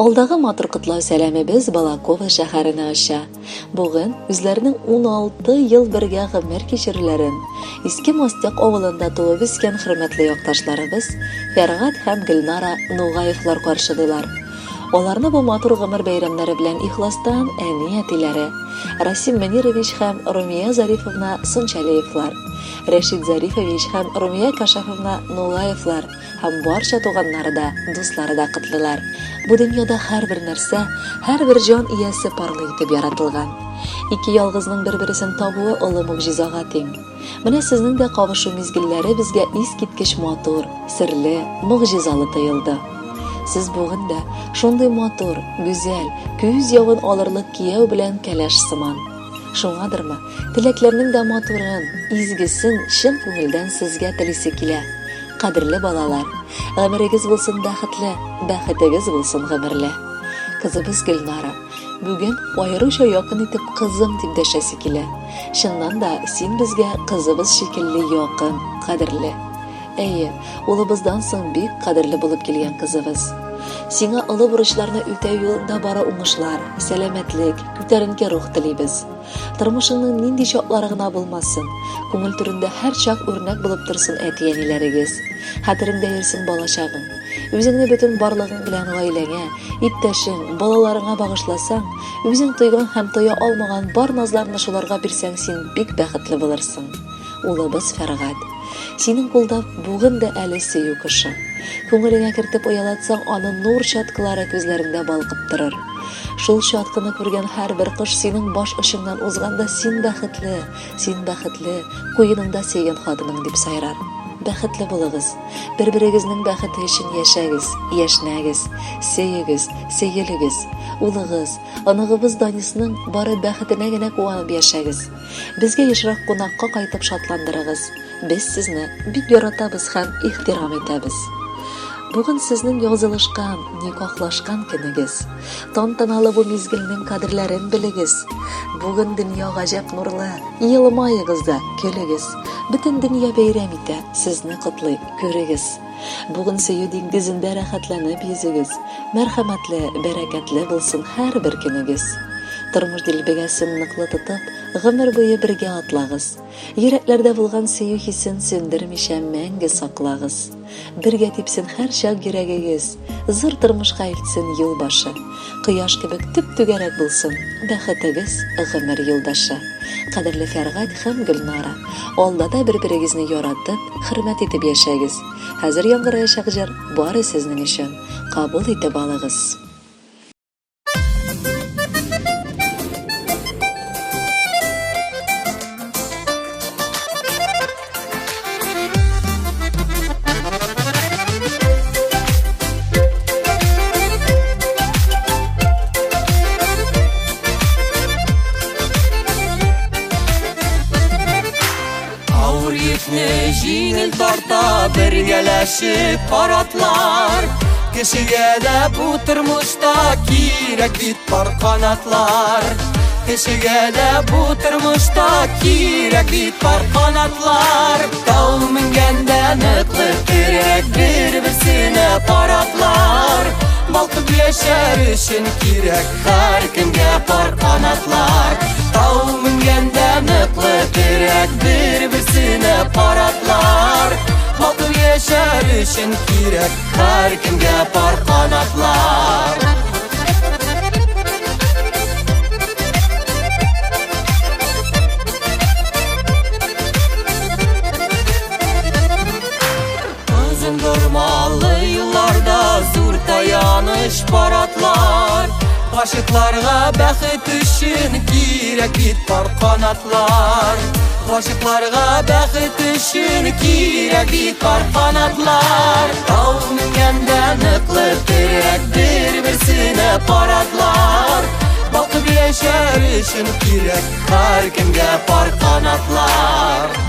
Алдагы матур котлау сәламебез Балакова шәһәренә аша. Бүген үзләренең 16 ел бергә гомер кичерүләрен Иске Мостяк авылында туып үскән хөрмәтле якташларыбыз Фәргать һәм Гөлнара Нугаевлар каршылыйлар. Аларны бу матур гомер бәйрәмнәре белән ихластан әни-әтиләре Расим Мөнирович һәм Румия Зарифовна Сунчалиевлар, Рәшид Зарифович һәм Румия Кашафовна Нугаевлар һәм барча туганнары да, дуслары да котлыйлар. Бу дөньяда һәрбер нәрсә, һәрбер җан иясе парлы итеп яратылган. Ике ялгызның бер-берсен табуы олы мөгъҗизага тиң. Менә сезнең дә кавышу мизгелләре безгә искиткеч матур, серле, мөгъҗизалы тоелды. Сез бүген дә шундый матур, гүзәл, күз явын алырлык кияү белән кәләш сыман. Шуңадырмы, теләкләрнең дә матурын, изгесен чын күңелдән сезгә телисе килә. Кадерле балалар, гомерегез булсын бәхетле, бәхетегез булсын гомерле. Кызыбыз Гөлнара бүген аеруча якын итеп кызым дип дәшәсе килә. Чыннан да син безгә кызыбыз шикелле якын, кадерле. Әйе, улыбыздан соң бик кадерле булып килгән кызыбыз. Сиңа олы бурычларны үтәү юлында бара уңышлар, сәламәтлек, күтәренке рух телибез. Тормышыңның нинди чаклары гына булмасын, күңел түрендә һәр чак үрнәк булып торсын әти-әниләрегез. Хәтереңдә йөрсен балачагың. Үзеңне бөтен барлыгың белән гаиләңә, иптәшең, балаларыңа багышласаң, үзең тойган һәм тоя алмаган бар назларны шуларга бирсәң, син бик бәхетле булырсың. Улыбыз Фәргать. Синең кулда бүген дә әле сөю кеше. Күңелеңә кертеп оялатсаң, аны нур чаткылары күзләрендә балкып торыр. Шул чаткыны күргән һәрбер кош синең баш очыңнан узганда син бәхетле, куеныңда сөйгән хатының дип сайрар. Бәхетле булыгыз. Бер-берегезнең бәхете өчен яшәгез, яшнәгез, сөегез, сөелегез. Улыгыз, аныгыбыз Данисның бары бәхетенә генә куанып яшәгез. Безгә ешрак кунакка кайтып шатландырыгыз. Без сезне бик яратабыз һәм ихтирам итәбез. Бүген сезнең язылышкан, никахлашкан көнегез. Тантаналы бу мизгелнең кадерләрен белегез. Бүген дөнья гаҗәп нурлы. Елмайыгыз да, көлегез. Бөтен дөнья бәйрәм итә, сезне котлый, күрегез. Бүген сөю диңгезендә рәхәтләнеп йөзегез. Мәрхәмәтле, бәрәкәтле булсын һәрбер көнегез. Тормыш дилбегәсен ныклы тотып, гомер буе бергә атлагыз. Йөрәкләрдә булган сөю хисен сөндермичә мәңге саклагыз. Бергә типсен һәр чак йөрәгегез. Зур тормышка илтсен юл башы. Кояш кебек төп-түгәрәк булсын бәхетегез гомер юлдашы. Кадерле Фәргать һәм Гөлнара, алда да бер-берегезне яратып, хөрмәт итеп яшәгез. Хәзер яңгыраячак җыр бары сезнең өчен. Кабул итеп алыгыз. Җиңел тарта бергәләшеп паратлар. Кешегә дә бу тормышта кирәк бит пар канатлар. Кешегә дә бу тормышта кирәк бит пар канатлар. Тау менгәндә ныклы кирәк бер-берсенә паратлар. Балкып яшәр өчен кирәк һәркемгә пар канатлар. Тау менгәндә ныклы кирәк бер-берсенә паратлар. Балкып яшәр өчен кирәк һәркемгә пар канатлар. Озын дормалы юлларда зур таяныш паратлар. Гашыкларга бәхет өчен кирәк бит пар канатлар. Гашыкларга бәхет өчен кирәк бит пар канатлар. Тау менгәндә ныклы кирәк бер-берсенә паратлар. Балкып яшәр өчен кирәк һәркемгә пар канатлар.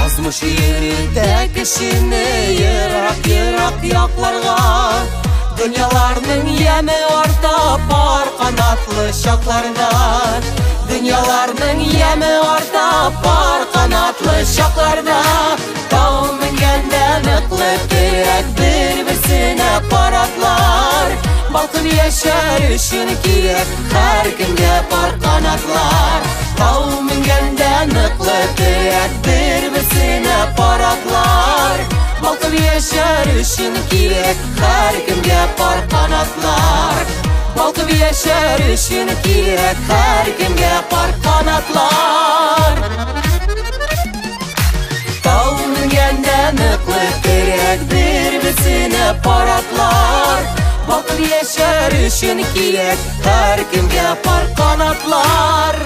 Язмыш йөрде Итә кешене ерак якларга. Дөньяларның яме арта пар канатлы чакларда. Дөньяларның яме арта пар канатлы чакларда. Тау менгәндә ныклы терәк бер-берсенә паратлар. Балкып яшәр өчен кирәк һәркемгә пар канатлар. Тау менгәндә ныклы терәк бер-берсенә паратлар. Балкып яшәр өчен кирәк һәркемгә пар канатлар. Балкып яшәр өчен кирәк һәркемгә пар канатлар. Тау менгәндә ныклы терәк бер-берсенә паратлар. Балкып яшәр өчен кирәк һәркемгә пар канатлар.